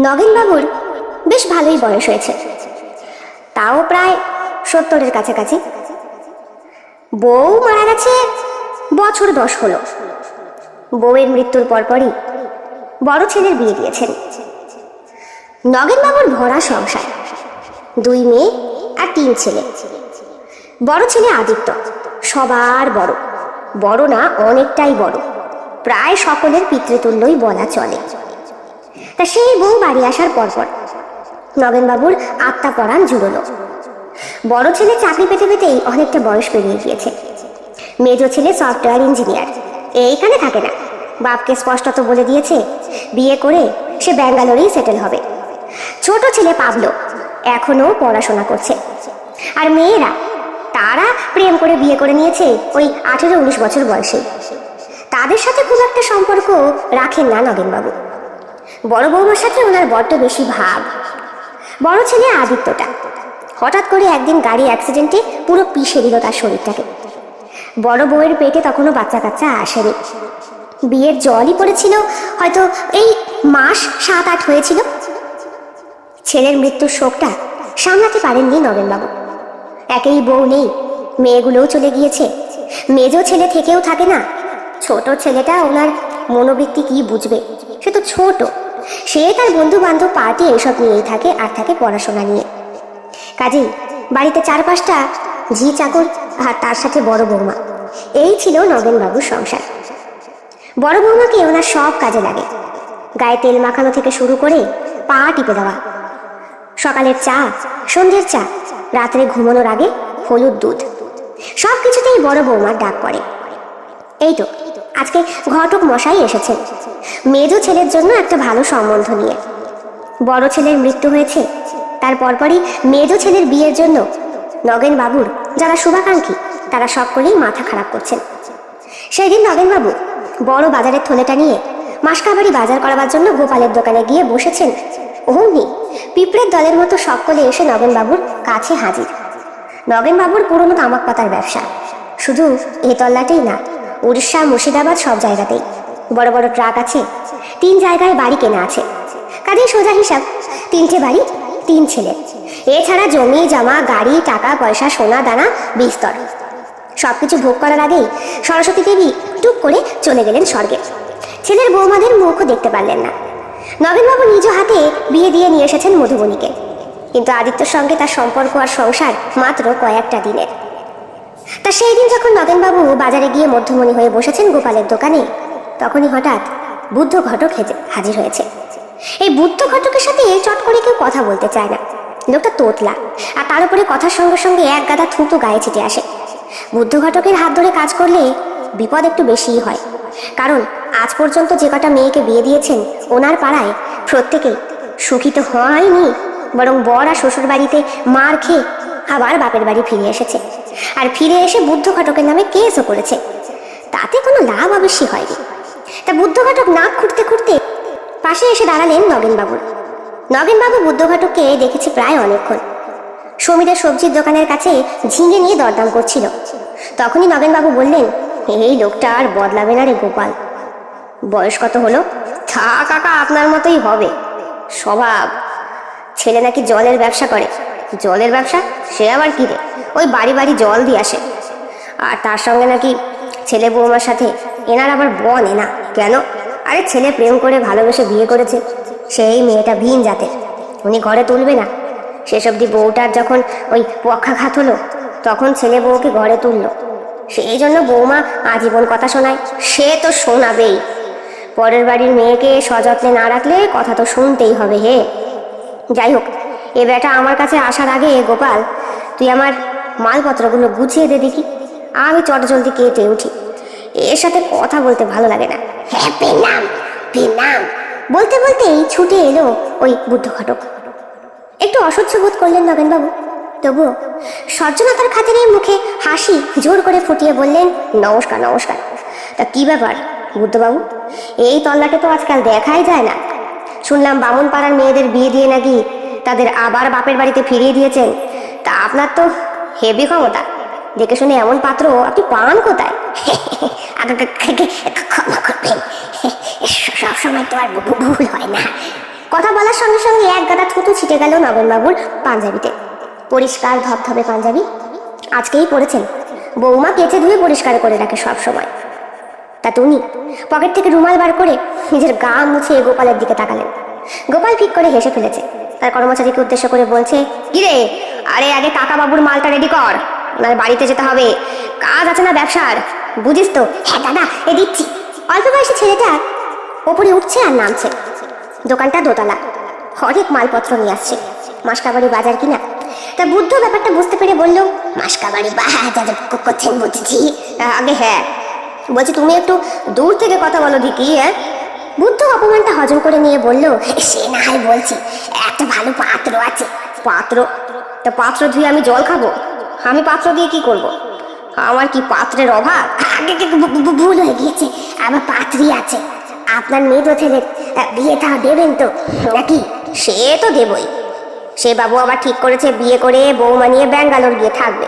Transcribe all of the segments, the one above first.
নগেনবাবুর বেশ ভালোই বয়স হয়েছে, তাও প্রায় 70-এর কাছাকাছি। বউ মারা গেছে বছর 10 হলো। বউয়ের মৃত্যুর পরপরই বড় ছেলের বিয়ে দিয়েছেন। নগেনবাবুর ভরা সংসার, 2 মেয়ে আর 3 ছেলে। বড় ছেলে আদিত্য সবার বড়, বড় না অনেকটাই বড়, প্রায় সকলের পিতৃতুল্যই বলা চলে। তা সেই বউ বাড়ি আসার পরপর নগেনবাবুর আত্মা পরাণ জুড়ল। বড় ছেলে চাকরি পেতে পেতেই অনেকটা বয়স পেরিয়ে গিয়েছে। মেজো ছেলে সফটওয়্যার ইঞ্জিনিয়ার, এইখানে থাকে না। বাপকে স্পষ্টত বলে দিয়েছে বিয়ে করে সে ব্যাঙ্গালোরেই সেটেল হবে। ছোট ছেলে পাবলো এখনো পড়াশোনা করছে। আর মেয়েরা, তারা প্রেম করে বিয়ে করে নিয়েছে ওই 18-19 বছর বয়সে। তাদের সাথে খুব একটা সম্পর্ক রাখেন না নগেনবাবু। বড় বৌমার সাথে ওনার বড্ড বেশি ভাব। বড় ছেলে আদিত্যটা হঠাৎ করে একদিন গাড়ি অ্যাক্সিডেন্টে পুরো পিষে দিল তার শরীরটাকে। বড় বউয়ের পেটে তখনও বাচ্চা কাচ্চা আসেনি। বিয়ের জলই পড়েছিল, হয়তো এই মাস 7-8 হয়েছিল। ছেলের মৃত্যুর শোকটা সামলাতে পারেননি নগেনবাবু। একেই বউ নেই, মেয়েগুলোও চলে গিয়েছে। মেজো ছেলে থেকেও থাকে না। ছোট ছেলেটা ওনার মনোবৃত্তি কি বুঝবে, সে তো ছোট। সে তার বন্ধু বান্ধব পার্টি এইসব নিয়েই থাকে, আর থাকে পড়াশোনা নিয়ে। কাজেই বাড়িতে 4-5টা ঝি চাকর, আর তার সাথে বড় বৌমা। এই ছিল নগেনবাবুর সংসার। বড় বৌমাকে ওনার সব কাজে লাগে। গায়ে তেল মাখানো থেকে শুরু করে পা টিপে দেওয়া, সকালের চা, সন্ধ্যের চা, রাত্রে ঘুমানোর আগে হলুদ দুধ, সব কিছুতেই বড় বৌমার ডাক পড়ে। এই তো আজকে ঘটক মশাই এসেছেন মেজো ছেলের জন্য একটা ভালো সম্বন্ধ নিয়ে। বড় ছেলের মৃত্যু হয়েছে, তার পরপরই মেজো ছেলের বিয়ের জন্য নগেনবাবুর যারা শুভাকাঙ্ক্ষী তারা সকলেই মাথা খারাপ করছেন। সেই দিন নগেনবাবু বড় বাজারের থলেটা নিয়ে মাসকাবাড়ি বাজার করাবার জন্য গোপালের দোকানে গিয়ে বসেছেন। অমনি পিঁপড়ের দলের মতো সকলে এসে নগেনবাবুর কাছে হাজির। নগেনবাবুর পুরনো তামাক পাতার ব্যবসা, শুধু এই তল্লাটেই না, উড়িষ্যা, মুর্শিদাবাদ সব জায়গাতেই বড় বড় ট্রাক আছে। 3 জায়গায় বাড়ি কেনা আছে। কাজেই সোজা হিসাব 3টে বাড়ি, 3 ছেলে। এছাড়া জমি জমা, গাড়ি, টাকা পয়সা, সোনা দানা বিস্তর। সবকিছু ভোগ করার আগেই সরস্বতী দেবী টুক করে চলে গেলেন স্বর্গে। ছেলের বৌমাদের মুখও দেখতে পারলেন না। নগেনবাবু নিজ হাতে বিয়ে দিয়ে নিয়ে এসেছেন মধুবনীকে, কিন্তু আদিত্যর সঙ্গে তার সম্পর্ক আর সংসার মাত্র কয়েকটা দিনের। তা সেই দিন যখন নগেনবাবু বাজারে গিয়ে মধ্যমণি হয়ে বসেছেন গোপালের দোকানে, তখনই হঠাৎ বুদ্ধ ঘটক হাজির হয়েছে। এই বুদ্ধ ঘটকের সাথে চট করে কেউ কথা বলতে চায় না। লোকটা তোতলা, আর তার উপরে কথার সঙ্গে সঙ্গে এক গাদা থুতু গায়ে ছিটে আসে। বুদ্ধ ঘটকের হাত ধরে কাজ করলে বিপদ একটু বেশিই হয়, কারণ আজ পর্যন্ত যে কটা মেয়েকে বিয়ে দিয়েছেন ওনার পাড়ায় প্রত্যেকেই সুখী তো হয়নি, বরং বর আর শ্বশুর বাড়িতে মার খেয়ে আবার বাপের বাড়ি ফিরে এসেছে। আর ফিরে এসে বুদ্ধ ঘটকের নামে কেসও করেছে, তাতে কোনো লাভ অবশ্যই হয়নি। তা বুদ্ধ ঘটক নাক খুঁড়তে খুঁড়তে পাশে এসে দাঁড়ালেন নগেনবাবুর। নগেনবাবু বুদ্ধ ঘটককে দেখেছে প্রায় অনেকক্ষণ। সমীরের সবজির দোকানের কাছে ঝিঙে নিয়ে দরদাম করছিল। তখনই নগেনবাবু বললেন, এই লোকটা আর বদলাবে না রে গোপাল। বয়স কত হলো? তা কাকা আপনার মতোই হবে স্বভাব। ছেলে নাকি জলের ব্যবসা করে। জলের ব্যবসা? সে আবার কি রে? ওই বাড়ি বাড়ি জল দিয়ে আসে। আর তার সঙ্গে নাকি ছেলে বৌমার সাথে এনার আবার বন এনা। কেন? আরে ছেলে প্রেম করে ভালোবেসে বিয়ে করেছে, সেই মেয়েটা ভিন জাতের, উনি ঘরে তুলবে না। শেষ অবধি বউটার যখন ওই পক্ষাঘাত হলো, তখন ছেলে বউকে ঘরে তুললো। সেই জন্য বৌমা আজীবন কথা শোনায়। সে তো শোনাবেই, পরের বাড়ির মেয়েকে সযত্নে না রাখলে কথা তো শুনতেই হবে। হে যাই হোক, এ বেটা আমার কাছে আসার আগে গোপাল তুই আমার মালপত্রগুলো গুছিয়ে দে দেখি, আমি চট জলদি কেটে উঠি। এর সাথে কথা বলতে ভালো লাগে না। হ্যাঁ পেনাম পেনাম বলতে বলতেই ছুটে এলো ওই বুদ্ধ ঘটক। একটু অসহ্য বোধ করলেন নগেনবাবু, তবুও সজ্জনতার খাতিরে মুখে হাসি জোর করে ফুটিয়ে বললেন, নমস্কার নমস্কার। তা কি ব্যাপার বুদ্ধবাবু, এই তল্লাটে তো আজকাল দেখাই যায় না। শুনলাম বামুন পাড়ার মেয়েদের বিয়ে দিয়ে নাকি তাদের আবার বাপের বাড়িতে ফিরিয়ে দিয়েছেন। তা আপনার তো হেভি ক্ষমতা, দেখে শুনে এমন পাত্র আপনি পান কোথায়? ক্ষমা করবেন, সবসময় তো আর ভুল হয় না। কথা বলার সঙ্গে সঙ্গে এক গাদা থুতু ছিটে গেল নগেনবাবুর পাঞ্জাবিতে। পরিষ্কার ধবধবে পাঞ্জাবি, আজকেই পরেছেন। বৌমা কেচে ধুয়ে পরিষ্কার করে রাখে সব সময়। তা তুমি পকেট থেকে রুমাল বার করে নিজের গা মুছে গোপালের দিকে তাকালেন। গোপাল ঠিক করে হেসে ফেলেছে। তার কর্মচারীকে উদ্দেশ্য করে বলছে, কিরে, আরে আগে কাকা বাবুর মালটা রেডি কর, ওনার বাড়িতে যেতে হবে, কাজ আছে না ব্যবসার, বুঝিস তো? হ্যাঁ দাদা, এ দিচ্ছি। অল্প বয়সী ছেলেটা ওপরে উঠছে আর নামছে। দোকানটা দোতলা, অনেক মালপত্র নিয়ে আসছে। মাসকাবাড়ি বাজার কিনা। তা বুদ্ধ ব্যাপারটা বুঝতে পেরে বলল, মাসকাবাড়ি বাজার করছেন বুঝছি। আগে হ্যাঁ, বলছি তুমি একটু দূর থেকে কথা বলো দিকি। হ্যাঁ, বুদ্ধ অপমানটা হজম করে নিয়ে বলল, সে না হয় বলছি, একটা ভালো পাত্র আছে। পাত্র? তা পাত্র ধুয়ে আমি জল খাবো? আমি পাত্র দিয়ে কি করব? আমার কি পাত্রের অভাব? আগে ভুল হয়ে গিয়েছে, আমার পাত্রী আছে। আপনার মেয়ে তো ছেলে বিয়ে থা দেবেন তো নাকি? সে তো দেবই। সে বাবু আবার ঠিক করেছে বিয়ে করে বৌমা নিয়ে ব্যাঙ্গালোর গিয়ে থাকবে।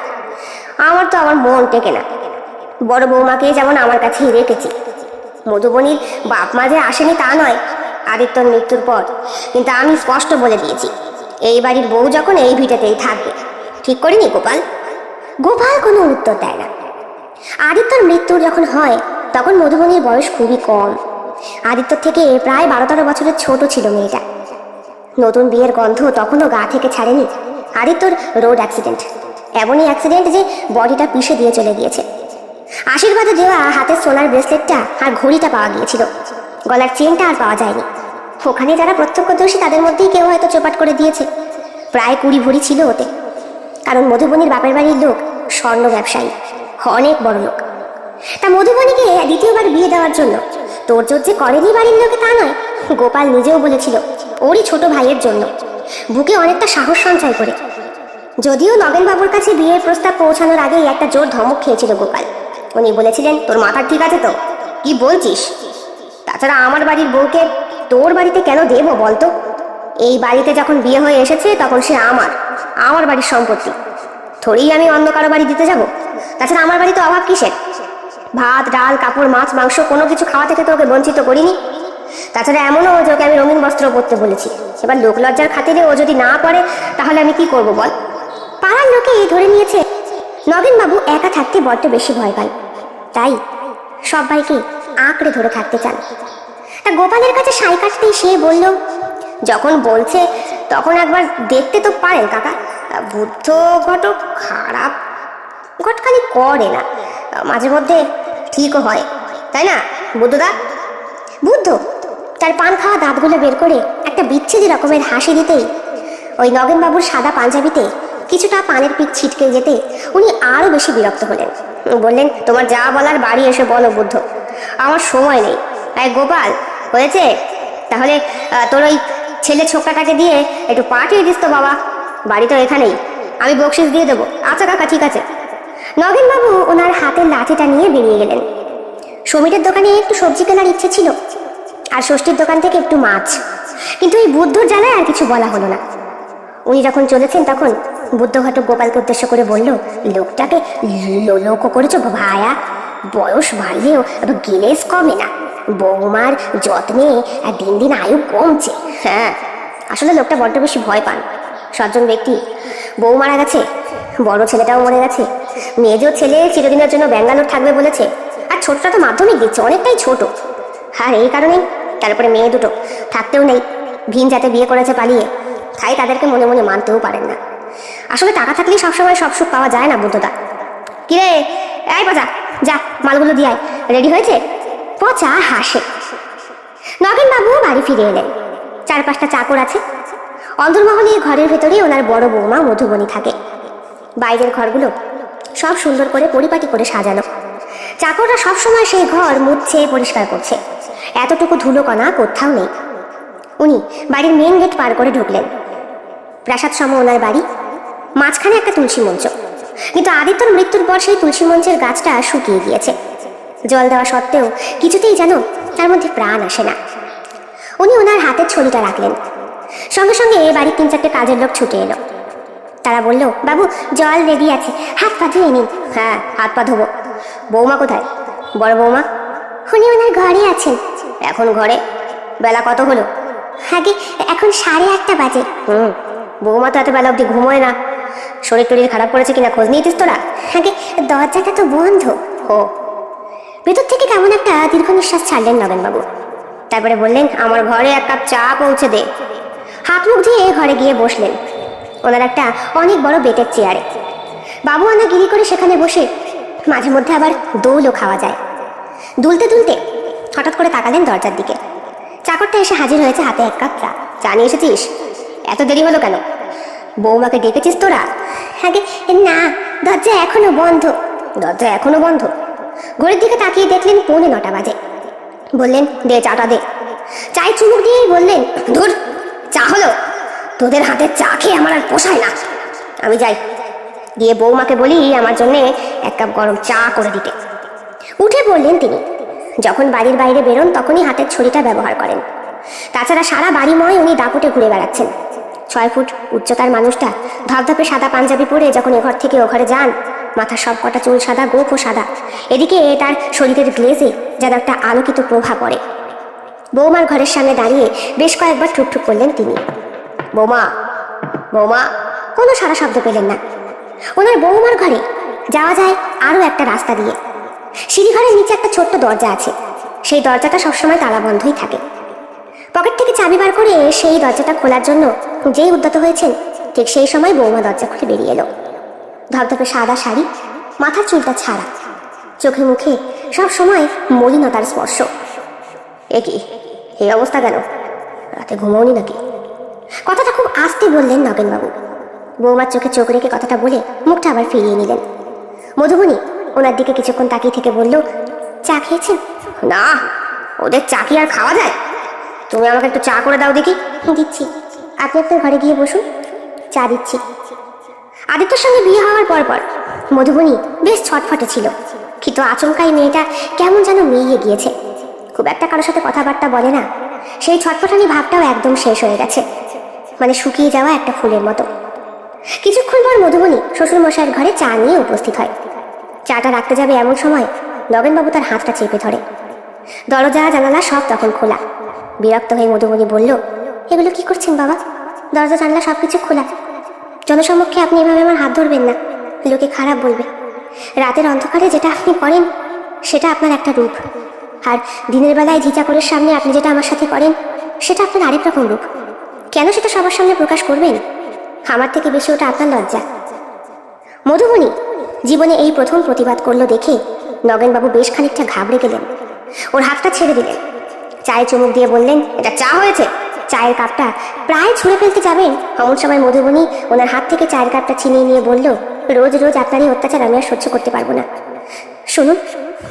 আমার তো আমার মন টেকে না। বড় বৌমাকে যেমন আমার কাছেই রেখেছি। মধুবনীর বাপ মা যে আসেনি তা নয়, আদিত্যর মৃত্যুর পর। কিন্তু আমি স্পষ্ট বলে দিয়েছি, এই বাড়ির বউ যখন এই ভিটেতেই থাকবে। ঠিক করিনি গোপাল? গোপাল কোনো উত্তর দেয় না। আদিত্যর মৃত্যু যখন হয় তখন মধুবনীর বয়স খুবই কম। আদিত্যর থেকে প্রায় 12-13 বছরের ছোট ছিল মেয়েটা। নতুন বিয়ের গন্ধ তখনও গা থেকে ছাড়েনি। আদিত্যর রোড অ্যাক্সিডেন্ট, এমনই অ্যাক্সিডেন্ট যে বডিটা পিষে দিয়ে চলে গিয়েছে। আশীর্বাদে দেওয়া হাতের সোনার ব্রেসলেটটা আর ঘড়িটা পাওয়া গিয়েছিল, গলার চেনটা আর পাওয়া যায়নি। ওখানে যারা প্রত্যক্ষদর্শী তাদের মধ্যেই কেউ হয়তো চোপাট করে দিয়েছে। প্রায় 20 ভরি ছিল ওতে। কারণ মধুবনীর বাপের বাড়ির লোক স্বর্ণ ব্যবসায়ী, অনেক বড় লোক। তা মধুবনীকে দ্বিতীয়বার বিয়ে দেওয়ার জন্য তোড়জোড় যে করেনি বাড়ির লোকে তা নয়, গোপাল নিজেও বলেছিল ওরই ছোট ভাইয়ের জন্য, বুকে অনেকটা সাহস সঞ্চয় করে। যদিও নগেনবাবুর কাছে বিয়ের প্রস্তাব পৌঁছানোর আগেই একটা জোর ধমক খেয়েছিল গোপাল। উনি বলেছিলেন, তোর মাথা ঠিক আছে তো? কি বলছিস? তাছাড়া আমার বাড়ির বউকে তোর বাড়িতে কেন দেবো বলতো? এই বাড়িতে যখন বিয়ে হয়ে এসেছে তখন সে আমার বাড়ির সম্পত্তি। থোড়েই আমি অন্য কারো বাড়ি দিতে যাব? তাছাড়া আমার বাড়িতে অভাব কিসের? ভাত ডাল কাপড় মাছ মাংস কোনো কিছু খাওয়া থেকে তো ওকে বঞ্চিত করিনি। তাছাড়া এমনও যে ওকে আমি রঙিন বস্ত্র পরতে বলেছি। এবার লোক লজ্জার খাতিরে ও যদি না পড়ে তাহলে আমি কি করব বল? পাড়ার লোকে ধরে নিয়েছে নগেনবাবু একা থাকতে বড্ড বেশি ভয় পান, তাই সবাইকে আঁকড়ে ধরে থাকতে চান। তা গোপালের কাছে সাই কাটতেই সে বলল, যখন বলছে তখন একবার দেখতে তো পারেন কাকা। বুদ্ধ ঘটক খারাপ ঘটকালি করে না, মাঝে মধ্যে ঠিকও হয়, তাই না বুদ্ধদা? বুদ্ধ তার পান খাওয়া দাঁতগুলো বের করে একটা বিচ্ছেদি রকমের হাসি দিতেই ওই নগেনবাবুর সাদা পাঞ্জাবিতে কিছুটা পানের পিক ছিটকে যেতে উনি আরো বেশি বিরক্ত হলেন। বললেন, তোমার যা বলার বাড়ি এসে বলো বুদ্ধ, আমার সময় নেই। এই গোপাল, হয়েছে? তাহলে তোর ওই ছেলে ছোকরাটাকে দিয়ে একটু পাঠিয়ে দিস তো বাবা, বাড়ি তো এখানেই, আমি বকশিস দিয়ে দেবো। আচ্ছা কাকা, ঠিক আছে। নগেনবাবু ওনার হাতের লাঠিটা নিয়ে বেরিয়ে গেলেন। সমীরের দোকানে একটু সবজি কেনার ইচ্ছে ছিল, আর ষষ্ঠীর দোকান থেকে একটু মাছ। কিন্তু এই বুদ্ধর জ্বালায় আর কিছু বলা হলো না। উনি যখন চলেছেন তখন বুদ্ধ ঘটক গোপালকে উদ্দেশ্য করে বলল, লোকটাকে লোক করেছো ভায়া, বয়স বাড়লেও গিলেস কমে না, বৌমার যত্নে দিন দিন আয়ু কমছে। হ্যাঁ, আসলে লোকটা বড্ড বেশি ভয় পান। সজ্জন ব্যক্তি, বউ মারা গেছে, বড় ছেলেটাও মরে গেছে, মেজো ছেলে চিরদিনের জন্য ব্যাঙ্গালোর থাকবে বলেছে, আর ছোটটা তো মাধ্যমিক দিচ্ছে, অনেকটাই ছোট। আর এই কারণেই তারপরে মেয়ে দুটো থাকতেও নেই, ভিন যাতে বিয়ে করেছে পালিয়ে, তাই তাদেরকে মনে মনে মানতেও পারেন না। আসলে টাকা থাকলেই সবসময় সব সুখ পাওয়া যায় না বুদ্ধদা। কিরে, এই পচা, যা মালগুলো দিয়ে আয়, রেডি হয়েছে? পচা হাসে। নগেনবাবু বাড়ি ফিরে এলেন। 4-5টা চাকর আছে। অন্দরমহলে ঘরের ভেতরে ওনার বড় বৌমা মধুবনী থাকে। বাইরের ঘরগুলো সব সুন্দর করে পরিপাটি করে সাজানো। চাকররা সবসময় সেই ঘর মুছছে, পরিষ্কার করছে। এতটুকু ধুলোকণা কোথাও নেই। উনি বাড়ির মেন গেট পার করে ঢুকলেন। প্রাসাদ সম ওনার বাড়ি, মাঝখানে একটা তুলসী মঞ্চ। কিন্তু আদিত্যর মৃত্যুর পর সেই তুলসী মঞ্চের গাছটা শুকিয়ে গিয়েছে। জল দেওয়া সত্ত্বেও কিছুতেই যেন তার মধ্যে প্রাণ আসে না। উনি ওনার হাতের ছড়িটা রাখলেন। সঙ্গে সঙ্গে বাড়ির 3-4টে কাজের লোক ছুটে এলো। তারা বলল, বাবু জল রেডি আছে, হাত পা ধুয়ে নিন। হ্যাঁ, হাত পা ধোবো। বৌমা কোথায়? বড় বৌমা? উনি ওনার ঘরে আছেন। এখন ঘরে? বেলা কত হলো? আগে এখন 8:30 বাজে। বৌমা তো এত বেলা অব্দি ঘুমোয় না, শরীর টরীর খারাপ করেছে কিনা খোঁজ নিয়েছিস তোরা? আগে দরজাটা তো বন্ধ। ও। ভেতর থেকে কেমন একটা দীর্ঘ নিঃশ্বাস ছাড়লেন নগেনবাবু। তারপরে বললেন, আমার ঘরে 1 কাপ চা পৌঁছে দে। হাত মুখ ধুয়ে ঘরে গিয়ে বসলেন ওনার একটা অনেক বড় বেতের চেয়ারে। বাবু আনা গিরি করে সেখানে বসে মাঝে মধ্যে আবার দোলও খাওয়া যায়। দুলতে দুলতে হঠাৎ করে তাকালেন দরজার দিকে। চাকরটা এসে হাজির হয়েছে হাতে 1 কাপ চা। চা নিয়ে এসেছিস? এত দেরি হলো কেন? বৌমাকে ডেকেছিস তোরা? আগে না, দরজা এখনো বন্ধ। দরজা এখনো বন্ধ? ঘড়ির দিকে তাকিয়ে দেখলেন 9:15 বাজে। বললেন, দে চাটা দে। চায়ে চুমুক দিয়েই বললেন, ধুর, চা হলো? তোদের হাতে চা খেয়ে আমার আর পোষায় না। আমি যাই, গিয়ে বৌমাকে বলি আমার জন্যে 1 কাপ গরম চা করে দিতে। উঠে পড়লেন তিনি। যখন বাড়ির বাইরে বেরোন তখনই হাতের ছড়িটা ব্যবহার করেন। তাছাড়া সারা বাড়িময় উনি দাপুটে ঘুরে বেড়াচ্ছেন। 6 ফুট উচ্চতার মানুষটা ধপধপে সাদা পাঞ্জাবি পরে যখন এঘর থেকে ও ঘরে যান, মাথার সব কটা চুল সাদা, গোঁফও সাদা। এদিকে তার শরীরের গ্লেজে যেন একটা আলোকিত প্রভা পড়ে। বৌমার ঘরের সামনে দাঁড়িয়ে বেশ কয়েকবার ঠুকঠুক করলেন তিনি। বৌমা, বৌমা। কোনো সারা শব্দ পেলেন না। ওনার বৌমার ঘরে যাওয়া যায় আরও একটা রাস্তা দিয়ে। সিঁড়িঘরের নিচে একটা ছোট্ট দরজা আছে। সেই দরজাটা সবসময় তালা বন্ধই থাকে। পকেট থেকে চাবি বার করে সেই দরজাটা খোলার জন্য যেই উদ্যত হয়েছেন, ঠিক সেই সময় বৌমা দরজা খুলে বেরিয়ে এলো। ধপধপে সাদা শাড়ি, মাথার চুলটা ছাড়া, চোখে মুখে সব সময় মলিনতার স্পর্শ। এ কি, এই অবস্থা কেন? রাতে ঘুমোনি নাকি? কথাটা খুব আস্তে বললেন নগেনবাবু। বৌমার চোখে চোখ রেখে কথাটা বলে মুখটা আবার ফিরিয়ে নিলেন। মধুবনী ওনার দিকে কিছুক্ষণ তাকিয়ে থেকে বলল, চা খেয়েছেন? না, ওদের চা কি আর খাওয়া যায়? তুমি আমাকে একটু চা করে দাও দেখি। দিচ্ছি, আপনি আপনার ঘরে গিয়ে বসুন, চা দিচ্ছি। আদিত্যর সঙ্গে বিয়ে হওয়ার পর মধুবনী বেশ ছটফটে ছিল, কিন্তু আচমকাই মেয়েটা কেমন যেন মেয়ে গিয়েছে। খুব একটা কারোর সাথে কথাবার্তা বলে না। সেই ছটফটানি ভাবটাও একদম শেষ হয়ে গেছে, মানে শুকিয়ে যাওয়া একটা ফুলের মতো। কিছুক্ষণ পর মধুবনী শ্বশুরমশাইয়ের ঘরে চা নিয়ে উপস্থিত হয়। চাটা রাখতে যাবে এমন সময় নগেনবাবু তার হাতটা চেপে ধরে। দরজা জানালা সব তখন খোলা। বিরক্ত হয়ে মধুবনী বলল, এগুলো কি করছেন বাবা? দরজা জানলা সব কিছু খোলা। জনসমক্ষে আপনি এভাবে আমার হাত ধরবেন না, লোকে খারাপ বলবে। রাতের অন্ধকারে যেটা আপনি করেন সেটা আপনার একটা রূপ, আর দিনের বেলায় ঝিঁচাকরের সামনে আপনি যেটা আমার সাথে করেন সেটা আপনার আরেক রকম রূপ। কেন সেটা সবার সামনে প্রকাশ করবেন? আমার থেকে বেশি ওটা আপনার লজ্জা। মধুবনী জীবনে এই প্রথম প্রতিবাদ করলো দেখে নগেনবাবু বেশ খানিকটা ঘাবড়ে গেলেন। ওর হাতটা ছেড়ে দিলেন। চায়ে চুমুক দিয়ে বললেন, এটা চা হয়েছে? চায়ের কাপটা প্রায় ছুঁড়ে ফেলতে যাবেন এমন সময় মধুবনী ওনার হাত থেকে চায়ের কাপটা ছিনিয়ে নিয়ে বলল, রোজ রোজ আপনার এই অত্যাচার আমি আর সহ্য করতে পারবো না। শুনুন,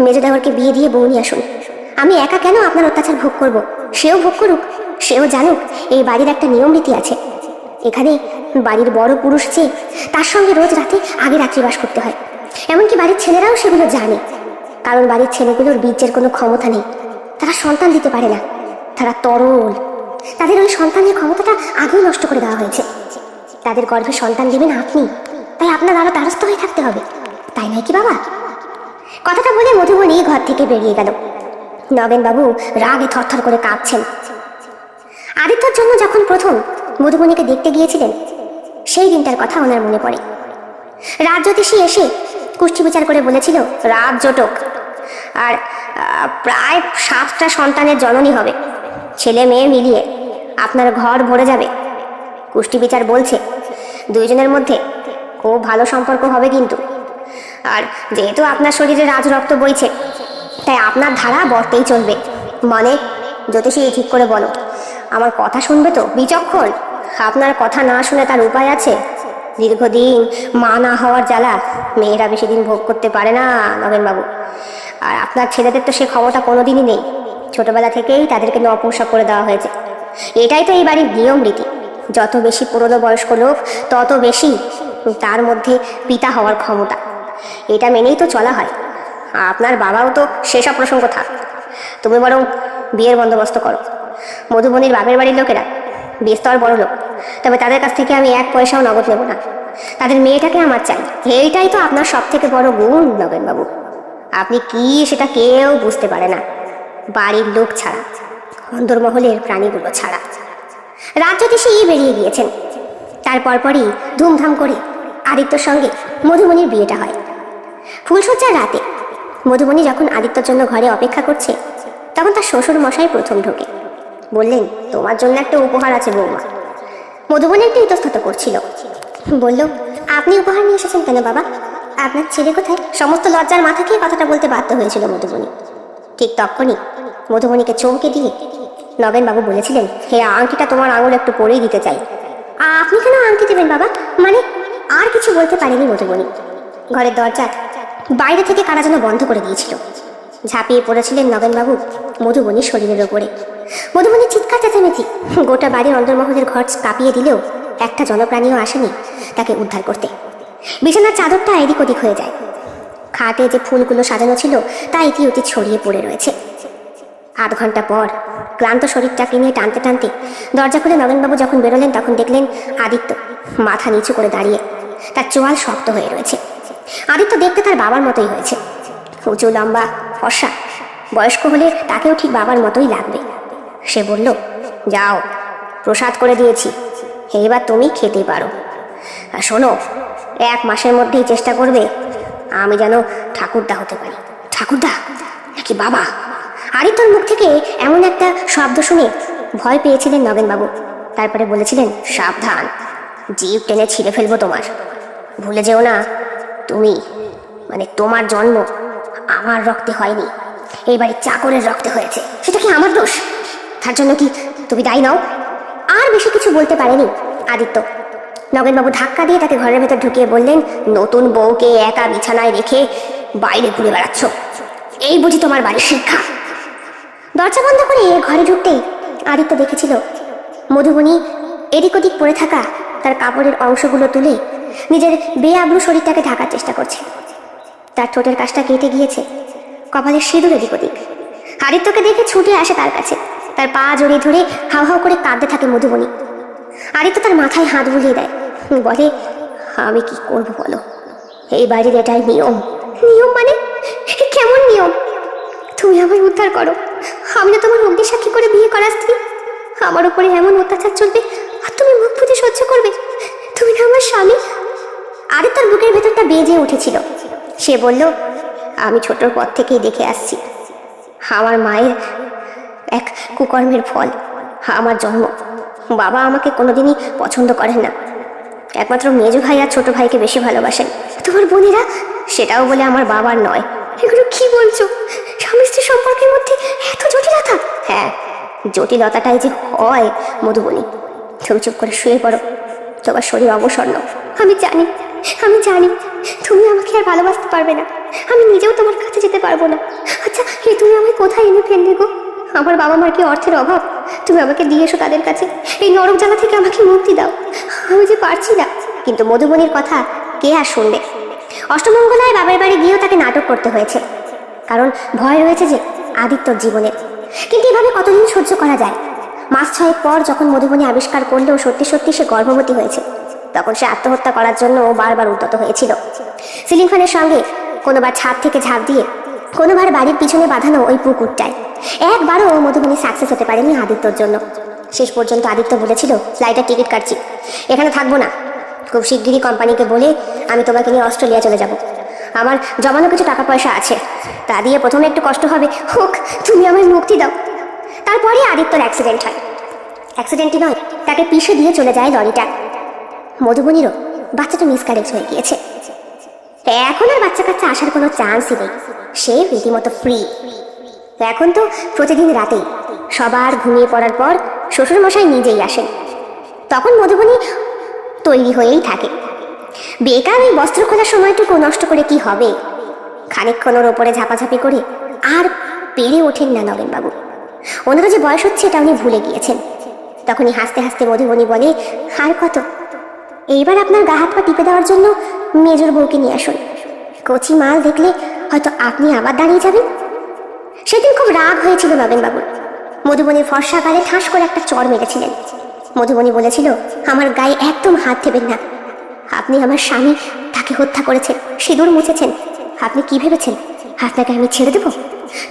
মেজো দেওরকে বিয়ে দিয়ে বউ নিয়ে আসুন। আমি একা কেন আপনার অত্যাচার ভোগ করব? সেও ভোগ করুক, সেও জানুক এই বাড়ির একটা নিয়ম রীতি আছে। এখানে বাড়ির বড় পুরুষ যে, তার সঙ্গে রোজ রাতে আগে রাত্রিবাস করতে হয়। এমনকি বাড়ির ছেলেরাও সেগুলো জানে, কারণ বাড়ির ছেলেগুলোর বীর্যের কোনো ক্ষমতা নেই। তারা সন্তান দিতে পারে না, তারা তরল। তাদের ওই সন্তানের ক্ষমতাটা আগেই নষ্ট করে দেওয়া হয়েছে। তাদের গর্ভে সন্তান দেবেন আপনি, তাই আপনার আরো দ্বারস্থ হয়ে থাকতে হবে, তাই নয় কি বাবা? কথাটা বলে মধুবনী ঘর থেকে বেরিয়ে গেল। নগেনবাবু রাগে থরথর করে কাঁপছেন। আদিত্যর জন্য যখন প্রথম মধুবনীকে দেখতে গিয়েছিলেন, সেই দিনটার কথা ওনার মনে পড়ে। রাত জ্যোতিষী এসে কুষ্টি বিচার করে বলেছিল রাত জটক, আর প্রায় 7টা সন্তানের জননী হবে, ছেলে মেয়ে মিলিয়ে আপনার ঘর ভরে যাবে। কুষ্টি বিচার বলছে 2 জনের মধ্যে খুব ভালো সম্পর্ক হবে কিন্তু, আর যেহেতু আপনার শরীরে রাজ রক্ত বইছে তাই আপনার ধারা বর্তেই চলবে। মানে জ্যোতিষী ঠিক করে বলো, আমার কথা শুনবে তো? বিচক্ষণ, আপনার কথা না শুনে তার উপায় আছে? দীর্ঘদিন মা না হওয়ার জ্বালা মেয়েরা বেশি দিন ভোগ করতে পারে না নগেনবাবু। আর আপনার ছেলেদের তো সে ক্ষমতা কোনোদিনই নেই। ছোটবেলা থেকেই তাদেরকে নপুংসক করে দেওয়া হয়েছে। এটাই তো এই বাড়ির নিয়ম রীতি। যত বেশি পুরনো বয়স্ক লোক তত বেশি তার মধ্যে পিতা হওয়ার ক্ষমতা। এটা মেনেই তো চলা হয়। আপনার বাবাও তো সেসব প্রসঙ্গ থাক। তুমি বরং বিয়ের বন্দোবস্ত করো। মধুবনীর বাপের বাড়ির লোকেরা বিস্তর বড় লোক, তবে তাদের কাছ থেকে আমি 1 পয়সাও নগদ নেব না। তাদের মেয়েটাকে আমার চাই। এইটাই তো আপনার সব থেকে বড় গুণ নগেনবাবু। আপনি কি সেটা কেউ বুঝতে পারে না, বাড়ির লোক ছাড়া, অন্দরমহলের প্রাণীগুলো ছাড়া। রাত জ্যোতিষী বেরিয়ে গিয়েছেন। তারপর পরই ধুমধাম করে আদিত্যর সঙ্গে মধুবনির বিয়েটা হয়। ফুলসজ্জার রাতে মধুবনি যখন আদিত্যর জন্য ঘরে অপেক্ষা করছে, তখন তার শ্বশুর মশাই প্রথম ঢোকে। বললেন, তোমার জন্য একটা উপহার আছে বৌমা। মধুবনি একটু ইতস্তত করছিল। বলল, আপনি উপহার নিয়ে এসেছেন কেন বাবা? আপনার ছেলে কোথায়? সমস্ত লজ্জার মাথা খেয়ে কথাটা বলতে বাধ্য হয়েছিল মধুবনি। ঠিক তখনই মধুবনিকে চমকে দিয়ে নগেনবাবু বলেছিলেন, হে আংটিটা তোমার আঙুল একটু পরেই দিতে চাই। আপনি কেন আংটি দেবেন বাবা? মানে আর কিছু বলতে পারেনি মধুবনি। ঘরের দরজা বাইরে থেকে কারা যেন বন্ধ করে দিয়েছিল। ঝাঁপিয়ে পড়েছিলেন নগেনবাবু মধুবনির শরীরের ওপরে। মধুবনির চিৎকার চেঁচামেচি গোটা বাড়ির অন্দরমহলের ঘর কাঁপিয়ে দিলেও একটা জনপ্রাণীও আসেনি তাকে উদ্ধার করতে। বিছানার চাদরটা এদিক ওদিক হয়ে যায়। খাটে যে ফুলগুলো সাজানো ছিল তা ইতিউতি ছড়িয়ে পড়ে রয়েছে। 8 ঘন্টা পর ক্লান্ত শরীরটাকে নিয়ে টানতে টানতে দরজা খুলে নগেনবাবু যখন বেরোলেন, তখন দেখলেন আদিত্য মাথা নিচু করে দাঁড়িয়ে, তার চোয়াল শক্ত হয়ে রয়েছে। আদিত্য দেখতে তার বাবার মতোই হয়েছে, উঁচু লম্বা ফর্সা। বয়স্ক হলে তাকেও ঠিক বাবার মতোই লাগবে। সে বলল, যাও, প্রসাদ করে দিয়েছি, এবার তুমি খেতে পারো। আর শোনো, 1 মাসের মধ্যেই চেষ্টা করবে আমি যেন ঠাকুরদা হতে পারি। ঠাকুরদা নাকি বাবা? আদিত্যর মুখ থেকে এমন একটা শব্দ শুনে ভয় পেয়েছিলেন নগেনবাবু। তারপরে বলেছিলেন, সাবধান, জিভ টেনে ছিঁড়ে ফেলবো তোমার। ভুলে যেও না, তুমি মানে তোমার জন্ম আমার রক্তে হয়নি, এই বাড়ির চাকরের রক্তে হয়েছে। সেটা কি আমার দোষ? তার জন্য কি তুমি দায়ী নাও? আর বেশি কিছু বলতে পারেনি আদিত্য। নগেনবাবু ধাক্কা দিয়ে তাকে ঘরের ভেতর ঢুকিয়ে বললেন, নতুন বউকে একা বিছানায় রেখে বাইরে ঘুরে বেড়াচ্ছ, এই বুঝি তোমার বাড়ির শিক্ষা? দরজা বন্ধ করে ঘরে ঢুকতেই আদিত্য দেখেছিল মধুবনি এদিক ওদিক পড়ে থাকা তার কাপড়ের অংশগুলো তুলে নিজের বেআব্রু শরীরটাকে ঢাকার চেষ্টা করছে। তার ঠোঁটের কাছটা কেটে গিয়েছে, কপালের সিঁদুর এদিক ওদিক। আদিত্যকে দেখে ছুটে আসে তার কাছে, তার পা জড়িয়ে ধরে হাউ হাউ করে কাঁদতে থাকে মধুবনি। আদিত্য তার মাথায় হাত বুলিয়ে দেয়, বলে, আমি কি করব বলো, এই বাড়ির এটাই নিয়ম। নিয়ম মানে? কেমন নিয়ম? তুমি আমায় উদ্ধার করো, আমি না তোমার অগ্নি সাক্ষী করে বিয়ে করা স্ত্রী। আমার উপরে এমন অত্যাচার চলবে আর তুমি মুখ ফুটে সহ্য করবে? তুমি না আমার স্বামী। আদিত্যর বুকের ভেতরটা বেজে উঠেছিল। সে বলল, আমি ছোটর পর থেকেই দেখে আসছি, আমার মায়ের এক কুকর্মের ফল আমার জন্ম। বাবা আমাকে কোনোদিনই পছন্দ করেন না, একমাত্র মেজো ভাই আর ছোট ভাইকে বেশি ভালোবাসেন। তোমার বোনেরা, সেটাও বলে আমার বাবার নয়। এগুলো কি বলছো? স্বামী স্ত্রী সম্পর্কের মধ্যে এত জটিলতা? হ্যাঁ, জটিলতাটাই যে হয় মধুবনি। তুমি চুপ করে শুয়ে পড়ো, তোমার শরীর অবসন্ন। আমি জানি, আমি জানি তুমি আমাকে আর ভালোবাসতে পারবে না, আমি নিজেও তোমার কাছে যেতে পারবো না। আচ্ছা, তুমি আমায় কোথায় এনে ফেলবে গো? আমার বাবা মার কি অর্থের অভাব? তুমি আমাকে দিয়ে এসো তাদের কাছে, এই নরক জ্বালা থেকে আমাকে মুক্তি দাও। আমি যে পারছি না। কিন্তু মধুবনির কথা কে আর শুনবে? অষ্টমঙ্গলায় বাবার বাড়ি গিয়েও তাকে নাটক করতে হয়েছে, কারণ ভয় রয়েছে যে আদিত্যর জীবনে। কিন্তু এভাবে কতদিন সহ্য করা যায়? মাস 6 পর যখন মধুবনি আবিষ্কার করলেও সত্যি সত্যি সে গর্ভবতী হয়েছে, তখন সে আত্মহত্যা করার জন্য বারবার উদ্যত হয়েছিল। সিলিং ফ্যানের সঙ্গে কোনোবার ছাদ থেকে ঝাঁপ দিয়ে, কোনোবার বাড়ির পিছনে বাঁধানো ওই পুকুরটায়। একবারও মধুবনি সাকসেস হতে পারেনি আদিত্যর জন্য। শেষ পর্যন্ত আদিত্য বলেছিল, ফ্লাইটের টিকিট কাটছি, এখানে থাকবো না। খুব শিগগিরই কোম্পানিকে বলে আমি তোমাকে নিয়ে অস্ট্রেলিয়া চলে যাব। আমার জমানো কিছু টাকা পয়সা আছে, তা দিয়ে প্রথমে একটু কষ্ট হবে, হোক, তুমি আমায় মুক্তি দাও। তারপরে আদিত্যর অ্যাক্সিডেন্ট হয়। অ্যাক্সিডেন্টই নয়, তাকে পিষে দিয়ে চলে যায় লরিটা। মধুবনিরও বাচ্চাটা মিসক্যারেজ হয়ে গিয়েছে। এখন আর বাচ্চা কাচ্চা আসার কোনো চান্সই নেই, সে রীতিমতো ফ্রি। এখন তো প্রতিদিন রাতেই সবার ঘুমিয়ে পড়ার পর শ্বশুরমশাই নিজেই আসেন। তখন মধুবনি তৈরি হয়েই থাকে। বেকার ওই বস্ত্র খোলার সময়টুকু নষ্ট করে কি হবে? খানিকক্ষণ ওর ওপরে ঝাপাঝাপি করে আর পেরে ওঠেন না নগেনবাবু। ওনারও যে বয়স হচ্ছে এটা উনি ভুলে গিয়েছেন। তখনই হাসতে হাসতে মধুবনি বলে, আর কত, এইবার আপনার গা হাত পা টিপে দেওয়ার জন্য মেজর বউকে নিয়ে আসুন। কচি মাল দেখলে হয়তো আপনি আবার দাঁড়িয়ে যাবেন। সেদিন খুব রাগ হয়েছিল নগেনবাবুর। মধুবনির ফর্সা গালে ঠাস করে একটা চড় মেরেছিলেন। মধুবনি বলেছিল, আমার গায়ে একদম হাত দেবেন না। আপনি আমার স্বামী, তাকে হত্যা করেছেন, সিঁদুর মুছেছেন। আপনি কি ভেবেছেন আপনাকে আমি ছেড়ে দেব?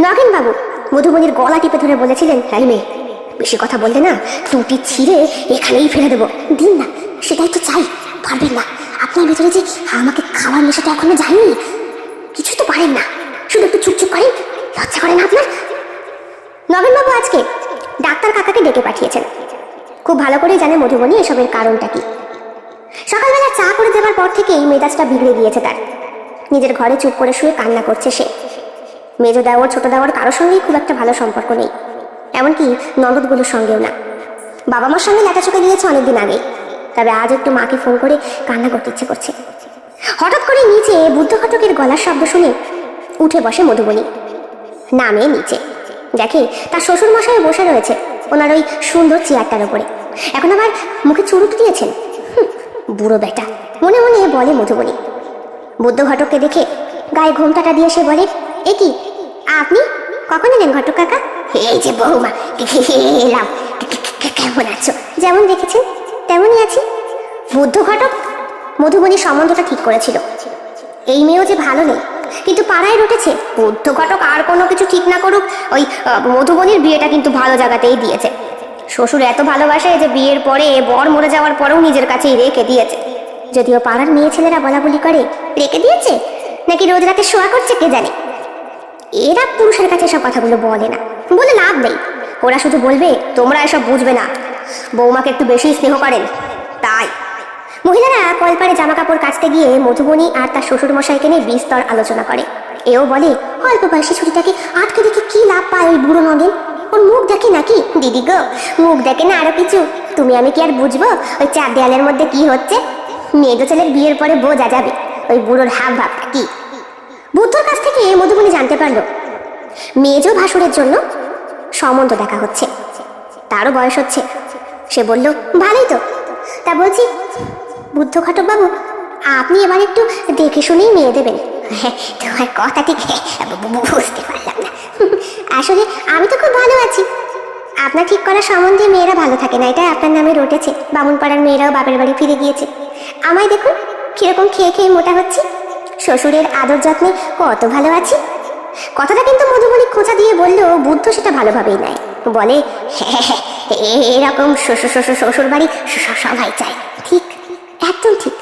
নগেনবাবু মধুবনির গলা টিপে ধরে বলেছিলেন, হ্যাঁ মেয়ে, বেশি কথা বললে না টুটি ছিঁড়ে এখানেই ফেলে দেবো। দিন না, সেটাই তো চাই। পারবেন না? আপনার ভেতরে যে আমাকে খাওয়ার নেশাটা এখনো যায়নি। কিছুই তো পারেন না, শুধু একটু চুপচুপ করেন। লজ্জা করে না আপনার? নগেনবাবু আজকে ডাক্তার কাকাকে ডেকে পাঠিয়েছেন। খুব ভালো করেই জানে মধুবনী এসবের কারণটা কি। সকালবেলা চা করে দেওয়ার পর থেকেই মেজাজটা বিগড়ে গিয়েছে তার। নিজের ঘরে চুপ করে শুয়ে কান্না করছে সে। মেজো দেওয়ার ছোট দেওয়ার কারোর সঙ্গেই খুব একটা ভালো সম্পর্ক নেই, এমনকি ননদগুলোর সঙ্গেও না। বাবা মার সঙ্গে লেটা চোখে গিয়েছে অনেকদিন আগে, তবে আজ একটু মাকে ফোন করে কান্না করতে ইচ্ছে করছে। হঠাৎ করে নিচে বুদ্ধ ঘটকের গলার শব্দ শুনে উঠে বসে মধুবনী। নামে নিচে দেখে তার শ্বশুর মশাই বসে রয়েছে ওনার ওই সুন্দর চেয়ারটার ওপরে। এখন আবার মুখে চুরুট দিয়েছেন। বুড়ো বেটা মনে মনে বলে মধুবনী। বুদ্ধ ঘটককে দেখে গায়ে ঘোমটাটা দিয়ে সে বলে, এ কি আপনি কখন এলেন ঘটক কাকা? এই যে বৌমা, এলাম। কেমন আছো? যেমন দেখেছেন তেমনই আছি। বুদ্ধ ঘটক মধুবনী সম্বন্ধটা ঠিক করেছিল। এই মেয়েও যে ভালো নেই, কিন্তু পাড়ায় রটেছে। বুদ্ধ ঘটক আর কোনো কিছু ঠিক না করুক, ওই মধুবনীর বিয়েটা কিন্তু ভালো জায়গাতেই দিয়েছে। শ্বশুর এত ভালোবাসে যে বিয়ের পরে বর মরে যাওয়ার পরেও নিজের কাছেই রেখে দিয়েছে। যদিও পাড়ার মেয়ে ছেলেরা বলা বলি করে রেখে দিয়েছে নাকি রোজ রাতে শোয়া করছে কে জানে। এরা পুরুষের কাছে সব কথাগুলো বলে না, বলে লাভ নেই। ওরা শুধু বলবে তোমরা এসব বুঝবে না, বৌমাকে একটু বেশি স্নেহ করেন তাই। মহিলারা কলপারে জামা কাপড় কাচতে গিয়ে মধুবনী আর তার শ্বশুর মশাইকে নিয়ে বিস্তর আলোচনা করে। এও বলে অল্প বয়সী ছুটিটাকে আটকে দেখে কি লাভ পায় ওই বুড়ো নগেন? ওর মুখ দেখে নাকি? দিদি গো, মুখ দেখে না আরো কিছু। তুমি আমি কি আর বুঝবো ওই চার দেয়ালের মধ্যে কি হচ্ছে? মেয়েদের ছেলের বিয়ের পরে বোঝা যাবে ওই বুড়োর হাব ভাবটা কি। বুদ্ধর কাছ থেকে মধুবনী জানতে পারলো মেজ ভাসুরের জন্য সম্বন্ধ দেখা হচ্ছে। তারও বয়স হচ্ছে। সে বলল, ভালোই তো। তা বলছি বুদ্ধ ঘটক বাবু, আপনি এবার একটু দেখে শুনেই মেয়ে দেবেন। তোমার কথা ঠিক বুঝতে পারলাম না। আসলে আমি তো খুব ভালো আছি। আপনার ঠিক করার সম্বন্ধে মেয়েরা ভালো থাকে না, এটা আপনার নামে রটেছে। বামুনপাড়ার মেয়েরাও বাপের বাড়ি ফিরে গিয়েছে। আমায় দেখুন কিরকম খেয়ে খেয়ে মোটা হচ্ছি। শ্বশুরের আদর যত্নে কত ভালো আছি। কথাটা কিন্তু মধুবনী খোঁচা দিয়ে বলল, বুদ্ধ সেটা ভালোভাবেই নেয়। বলে, হ্যাঁ এরকম শ্বশুর বাড়ি সবাই চায়। ঠিক, একদম ঠিক,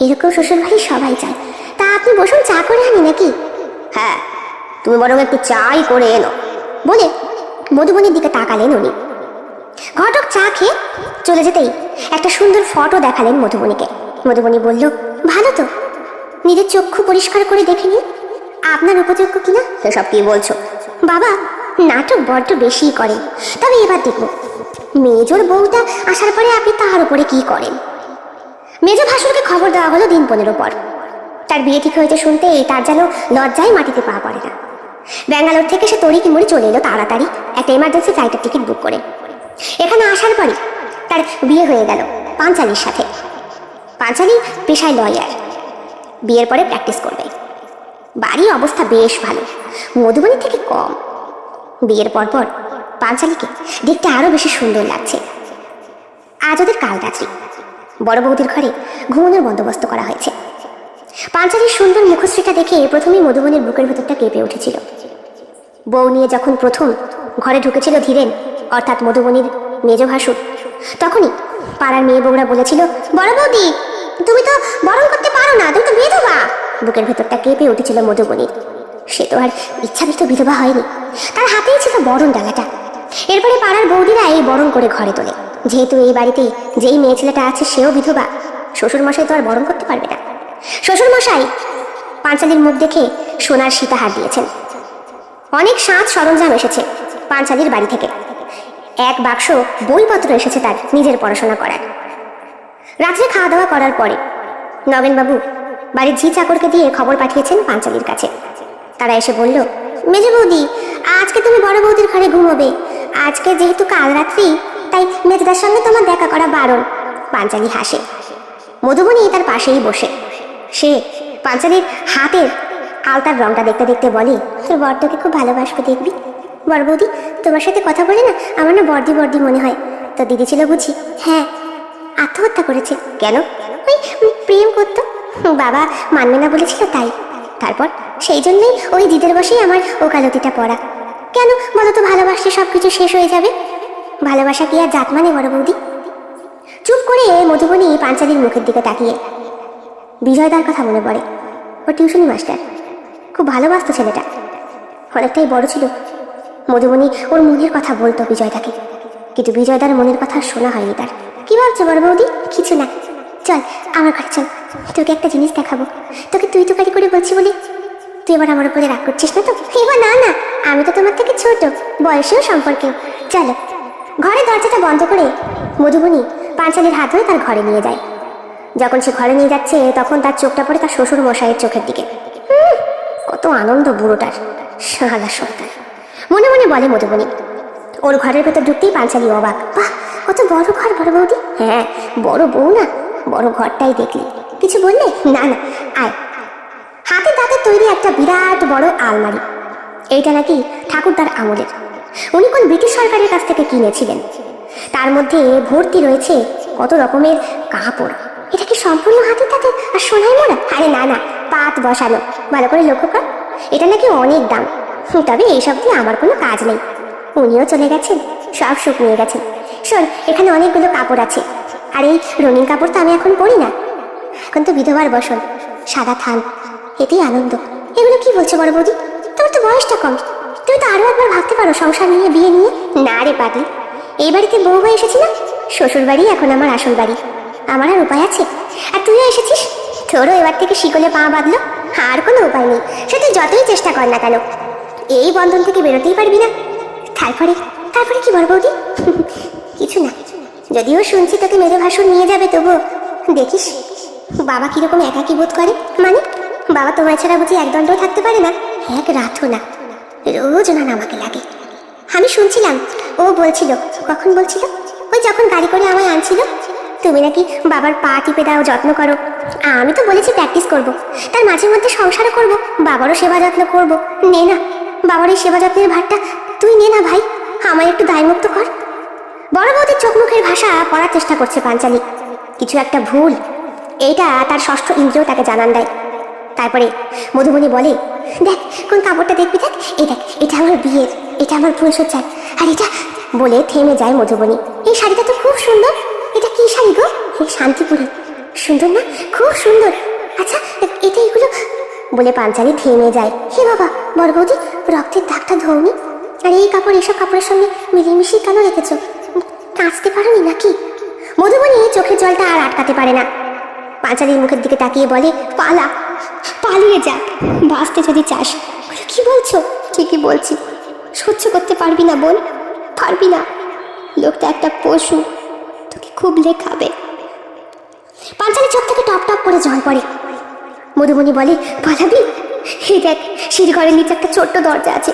এরকম শ্বশুর বাড়ি সবাই চায়। তা আপনি বসুন, চা করে আনি নাকি? হ্যাঁ, তুমি বরং একটু চাই করে এনো বলে মধুবনীর দিকে তাকালেন উনি। ঘটক চা খেয়ে চলে যেতেই একটা সুন্দর ফটো দেখালেন মধুবনীকে। মধুবনী বলল, ভালো তো, নিজের চক্ষু পরিষ্কার করে দেখে নিন আপনার উপযোগ্য কিনা। এসব কি বলছো বাবা? নাটক বড্ড বেশিই করেন। তবে এবার দেখব মেজর বউটা আসার পরে আপনি তার উপরে কি করেন। মেজ ভাসুরকে খবর দেওয়া হলো দিন 15 পর। তার বিয়ে ঠিক হয়েছে শুনতেই তার যেন লজ্জায় মাটিতে পা পড়ে না। ব্যাঙ্গালোর থেকে সে তড়ি কিমড়ি চলে এলো তাড়াতাড়ি একটা এমার্জেন্সি ফ্লাইটের টিকিট বুক করে। এখানে আসার পরই তার বিয়ে হয়ে গেল পাঞ্চালির সাথে। পাঞ্চালি পেশায় লয়ার, বিয়ের পরে প্র্যাকটিস করবে। বাড়ির অবস্থা বেশ ভালো, মধুবনী থেকে কম। বিয়ের পরপর পাঞ্চালিকে দেখতে আরো বেশি সুন্দর লাগছে। আজ ওদের কাল রাত্রি বড় বৌদির ঘরে ঘুমানোর বন্দোবস্ত করা হয়েছে। পাঞ্চালির সুন্দর মুখশ্রীটা দেখে প্রথমেই মধুবনীর বুকের ভেতরটা কেঁপে উঠেছিল। বউ নিয়ে যখন প্রথম ঘরে ঢুকেছিল ধীরেন, অর্থাৎ মধুবনীর মেজ ভাসুর, তখনই পাড়ার মেয়ে বউরা বলেছিল, বড় বৌদি তুমি তো বরণ করতে পারো না, তুমি তো বিধবা। বুকের ভেতরটা কেঁপে উঠেছিল মধুবনীর। সে তো আর ইচ্ছাকৃত বিধবা হয়নি, তার হাতেই ছিল বরণ ডালাটা। এরপরে পাড়ার বৌদিরা এই বরণ করে ঘরে তোলে। যেহেতু এই বাড়িতে যেই মেয়ে ছেলেটা আছে সেও বিধবা, শ্বশুর মশাই তো আর বরণ করতে পারবে না। শ্বশুর মশাই পাঞ্চালির মুখ দেখে সোনার সীতাহার দিয়েছেন। অনেক সাজ সরঞ্জাম এসেছে পাঞ্চালির বাড়ি থেকে। এক বাক্স বইপত্র এসেছে তার নিজের পড়াশোনা করার। রাত্রে খাওয়া দাওয়া করার পরে নগেনবাবু বাড়ির ঝি চাকরকে দিয়ে খবর পাঠিয়েছেন পাঞ্চালির কাছে। তারা এসে বলল, মেজ বৌদি আজকে তুমি বড় বৌদির ঘরে ঘুমোবে। আজকে যেহেতু কাল রাত্রি, তাই মেজদার সঙ্গে তোমার দেখা করা বারণ। পাঞ্চালি হাসে। মধুবনী তার পাশেই বসে। সে পাঞ্চালির হাতের আলতার রংটা দেখতে দেখতে বলে, তোর বরটাকে খুব ভালোবাসবে দেখবি। বড় বৌদি তোমার সাথে কথা বলে না আমার না বর্দি বর্দি মনে হয়। তো দিদি ছিল বুঝি? হ্যাঁ, আত্মহত্যা করেছে। কেন? ওই প্রেম করতো, বাবা মানবে না বলেছিল তাই। তারপর সেই জন্যই ওই দিদের বসেই আমার ওকালতিটা পড়া। কেন বলো তো, ভালোবাসলে সব কিছু শেষ হয়ে যাবে? ভালোবাসা কি আর জাত মানে বড় বৌদি? চুপ করে মধুবনী পাঞ্চালির মুখের দিকে তাকিয়ে বিজয়দার কথা মনে পড়ে। ও টিউশনি মাস্টার, খুব ভালোবাসতো ছেলেটা, অনেকটাই বড় ছিল। মধুবনী ওর মনের কথা বলতো বিজয়দাকে, কিন্তু বিজয়দার মনের কথা শোনা হয়নি তার। কি ভাবছো বড় বৌদি? কিছু না, চল আমার ঘরে চল, তোকে একটা জিনিস দেখাবো। তোকে তুই তুকারি করে বলছি বলে তুই এবার আমার উপরে রাগ করছিস না তো? এবার না না, আমি তো তোমার থেকে ছোট, বয়সেও সম্পর্কেও। চলো। ঘরের দরজাটা বন্ধ করে মধুবনী পাঞ্চালির হাত ধরে তার ঘরে নিয়ে যায়। যখন সে ঘরে নিয়ে যাচ্ছে তখন তার চোখটা পড়ে তার শ্বশুর মশাইয়ের চোখের দিকে। কত আনন্দ বুড়োটার, শালা সন্তান, মনে মনে বলে মধুবনী। ওর ঘরের ভেতর ঢুকতেই পাঞ্চালি অবাক। বাহ, কত বড় ঘর বড় বৌদি। হ্যাঁ, বড় বউ না, বড় ঘরটাই দেখলি। কিছু বললে? না না, আয়। হাতে তাতে তৈরি একটা বিরাট বড় আলমারি। এইটা নাকি ঠাকুরদার আমলের, উনি কোন ব্রিটিশ সরকারের কাছ থেকে কিনেছিলেন। তার মধ্যে ভর্তি রয়েছে কত রকমের কাপড়। এটা কি সম্পূর্ণ হাতে তাতে আর সোনায় মোড়া? আরে না না, পাত বসানো, ভালো করে লক্ষ্য কর। এটা নাকি অনেক দাম, তবে এইসব দিয়ে আমার কোনো কাজ নেই। উনিও চলে গেছেন, সব সুখ নিয়ে গেছেন। শোন, এখানে অনেকগুলো কাপড় আছে, আর এই রঙিন কাপড় তো আমি এখন পরি না, এখন তো বিধবার বসন, সাদা থান, এতেই আনন্দ। এগুলো কি বলছো বড় বৌদি? তোমার তো বয়সটা কম, তুমি তো আরো একবার ভাবতে পারো সংসার নিয়ে, বিয়ে নিয়ে। না রে পাগলি, এই বাড়িতে বউ হয়ে এসেছি না, শ্বশুর বাড়ি এখন আমার আসল বাড়ি, আমার আর উপায় আছে? আর তুইও এসেছিস, তোরও এবার থেকে শিকলে পা বাঁধলো, আর কোনো উপায় নেই। সে তুই যতই চেষ্টা কর না কেন, এই বন্ধন থেকে বেরোতেই পারবি না। তারপরে তারপরে কি বড় বৌদি? কিছু না, যদিও শুনছি তোকে মেরে ভাসুর নিয়ে যাবে, তবু দেখিস বাবা কিরকম একাকী বোধ করে। মানে বাবা তোমায় ছাড়া বুঝি একদণ্ডও থাকতে পারে না? এক রাতও না, রোজ না আমাকে লাগে। আমি শুনছিলাম, ও বলছিল। কখন বলছিল? ওই যখন গাড়ি করে আমায় আনছিল, তুমি নাকি বাবার পা টিপে দাও, যত্ন করো। আমি তো বলেছি প্র্যাকটিস করব, তার মাঝে মধ্যে সংসারও করব, বাবারও সেবা যত্ন করব। নে না, বাবার এই সেবা যত্নের ভারটা তুই নে না ভাই, আমায় একটু দায়মুক্ত কর। বড় বৌদির চোখ মুখের ভাষা পড়ার চেষ্টা করছে পাঞ্চালি। কিছু একটা ভুল, এইটা তার ষষ্ঠ ইন্দ্রিয় তাকে জানান দেয়। তারপরে মধুবনী বলে, দেখ কোন কাপড়টা দেখবি, দেখ এই দেখ, এটা আমার বিয়ের, এটা আমার ফুলসজ্জার, আর এটা বলে থেমে যায় মধুবনী। এই শাড়িটা তো খুব সুন্দর, এটা কি শাড়ি গো? এই শান্তিপুরি, সুন্দর না? খুব সুন্দর। আচ্ছা এটা এগুলো বলে পাঞ্চালি থেমে যায়। হে বাবা, বড় বৌদি রক্তের দাগটা ধোনি, আর এই কাপড় এসব কাপড়ের সঙ্গে মিলিয়ে কেন রেখেছো? কাচতে পারোনি নাকি? মধুবনী চোখের জলটা আর আটকাতে পারে না, পাঞ্চালির মুখের দিকে তাকিয়ে বলে, পালা, পালিয়ে যা, বাঁচতে যদি চাস। কি বলছো? ঠিকই বলছি, সহ্য করতে পারবি না বোন, পারবি না। লোকটা একটা পশু, তোকে খুব লেখাবে। পাঞ্চালির চোখ থেকে টপ টপ করে জল পড়ে। মধুবনী বলে, পালাবি? এই দেখ, সিঁড়ি ঘরের নিচে একটা ছোট্ট দরজা আছে,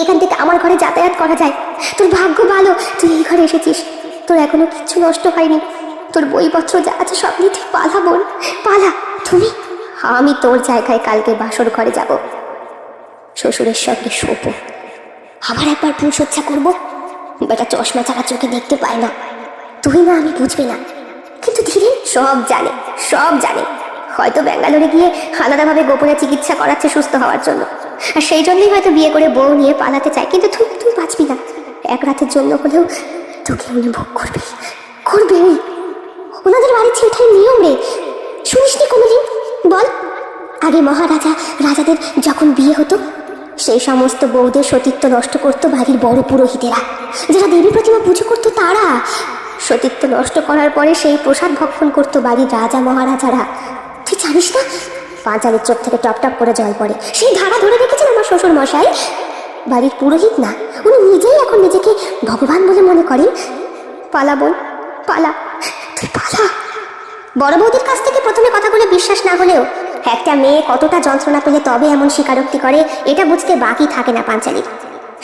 এখান থেকে আমার ঘরে যাতায়াত করা যায়। তোর ভাগ্য ভালো, তুই এই ঘরে এসেছিস, তোর এখনো কিচ্ছু নষ্ট হয়নি, তোর বইপত্র যা আছে সব নিয়ে তুই পালা বোন, পালা। তুমি? আমি তোর জায়গায় কালকে বাসর ঘরে যাব, শ্বশুরের সঙ্গে শোবো, আবার একবার ফুলসজ্জা করবো। বেটা চশমা ছাড়া চোখে দেখতে পায় না, তুই না আমি বুঝবে না, কিন্তু ধীরে সব জানে, সব জানে। হয়তো ব্যাঙ্গালোরে গিয়ে আলাদাভাবে গোপনে চিকিৎসা করাচ্ছে সুস্থ হওয়ার জন্য, আর সেই জন্যই হয়তো বিয়ে করে বউ নিয়ে পালাতে চায়। কিন্তু তুই বাঁচবি না, এক রাতের জন্য হলেও তোকে উনি ভোগ করবে, করবে। ওনাদের বাড়ির ছেলেটাই নিয়ম রে, শুনিসনি কোনোদিন? বল, আগে মহারাজা রাজাদের যখন বিয়ে হতো, সেই সমস্ত বউদের সতীত্ব নষ্ট করতো বাড়ির বড় পুরোহিতেরা, যারা দেবী প্রতিমা পুজো করতো তারা। সতীত্ব নষ্ট করার পরে সেই প্রসাদ ভক্ষণ করতো বাড়ির রাজা মহারাজারা। তুই জানিস না? পাঁচালির চোখ থেকে টপ টপ করে জল পড়ে। সেই ধারা ধরে রেখেছেন আমার শ্বশুর মশাই, বাড়ির পুরোহিত না, উনি নিজেই এখন নিজেকে ভগবান বলে মনে করেন। পালা বোন, পালা, তুই পালা। বড় বৌদির কাছ থেকে প্রথমে কথাগুলো বিশ্বাস না হলেও একটা মেয়ে কতটা যন্ত্রণা পেলে তবে এমন স্বীকারোক্তি করে এটা বুঝতে বাকি থাকে না পাঞ্চালির।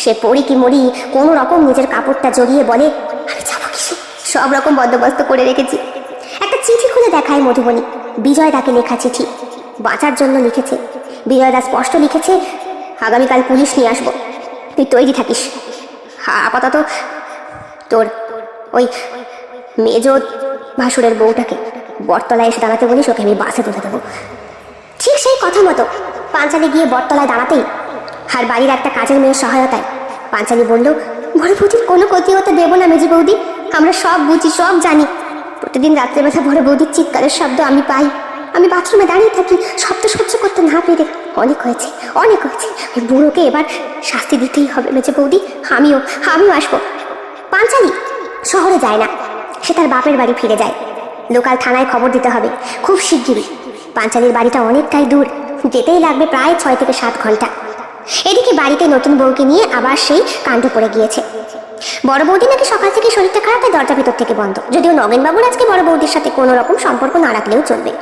সে পড়ি কি মরি কোনো রকম নিজের কাপড়টা জড়িয়ে বলে, আমি যাবো কিসে, সব রকম বন্দোবস্ত করে রেখেছি। একটা চিঠি খুলে দেখায় মধুবনী, বিজয় দাকে লেখা চিঠি, বাঁচার জন্য লিখেছে। বিজয় দা স্পষ্ট লিখেছে, আগামীকাল পুলিশ নিয়ে আসবো, তুই তৈরি থাকিস। আপাতত তোর ওই মেজ ভাসুরের বউটাকে বটতলায় এসে দাঁড়াতে বলিস, ওকে আমি বাসে তুলে দেবো। ঠিক সেই কথা মতো পাঞ্চালি গিয়ে বটতলায় দাঁড়াতেই আর বাড়ির একটা কাজের মেয়ের সহায়তায় পাঞ্চালি বলল, বড় বৌদির কোনো ক্ষতি হতে দেবো না মেজে বৌদি। আমরা সব বুঝি, সব জানি। প্রতিদিন রাত্রেবেলা বড় বৌদির চিৎকারের শব্দ আমি পাই। আমি বাথরুমে দাঁড়িয়ে থাকি শব্দ সহ্য করতে না পেরে। অনেক হয়েছে, অনেক হয়েছে। ওই বুড়োকে এবার শাস্তি দিতেই হবে মেজে বৌদি। আমিও আসবো। পাঞ্চালি শহরে যায় না, সে তার বাপের বাড়ি ফিরে যায়। লোকাল থানায় খবর দিতে হবে খুব শিগগিরই। পাঞ্চালির বাড়িটা অনেকটাই দূর, যেতেই লাগবে প্রায় 6 থেকে 7 ঘন্টা। এদিকে বাড়িতে নতুন বউকে নিয়ে আবার সেই কাণ্ড পড়ে গিয়েছে। বড় বৌদি নাকি সকাল থেকে শরীরটা খারাপ, তাই দরজা ভিতর থেকে বন্ধ। যদিও নগেনবাবুর আজকে বড় বৌদির সাথে কোনো রকম সম্পর্ক না রাখলেও চলবে।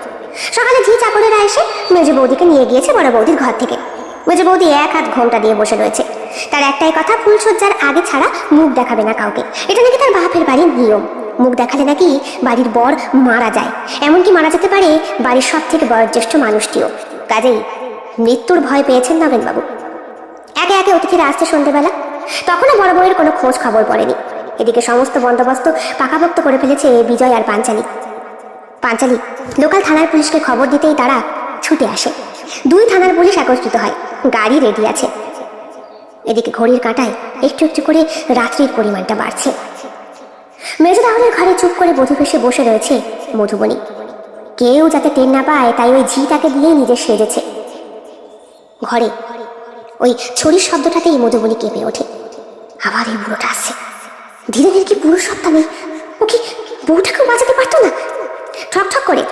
সকালে ঝি চাকরেরা এসে মেজে বৌদিকে নিয়ে গিয়েছে বড় বৌদির ঘর থেকে। মেজে বৌদি এক হাত ঘোমটা দিয়ে বসে রয়েছে। তার একটাই কথা, ফুলসজ্জার আগে ছাড়া মুখ দেখাবে না কাউকে। এটা নাকি তার বাপের বাড়ির নিয়ম। মুখ দেখালে নাকি বাড়ির বর মারা যায়, এমনকি মারা যেতে পারে বাড়ির সব থেকে বয়োজ্যেষ্ঠ মানুষটিও। কাজেই মৃত্যুর ভয় পেয়েছেন নগেনবাবু। একে একে অতিথিরা আসছে সন্ধ্যেবেলা, তখনও বড় বউয়ের কোনো খোঁজ খবর পড়েনি। এদিকে সমস্ত বন্দোবস্ত পাকাপোক্ত করে ফেলেছে বিজয় আর পাঞ্চালি। পাঞ্চালি লোকাল থানার পুলিশকে খবর দিতেই তারা ছুটে আসে। 2 থানার পুলিশ একত্রিত হয়, গাড়ি রেডি আছে। এদিকে ঘড়ির কাঁটায় একটু একটু করে রাত্রির পরিমাণটা বাড়ছে। মেজো রাহুলের ঘরে চুপ করে বধূবেশে বসে রয়েছে মধুবনী। কেউ যাতে টের না পায় তাই ওই ঝিটাকে দিয়েই নিজে সেজেছে। ঘরে ওই ছড়ির শব্দটাতেই মধুবনী কেঁপে ওঠে। আবার এই বুড়োটা আসছে। ধীরে ধীরে কি পুরুষ সত্তা নেই? ও কি বউটাকেও বাঁচাতে পারতো না? ঠক ঠক করে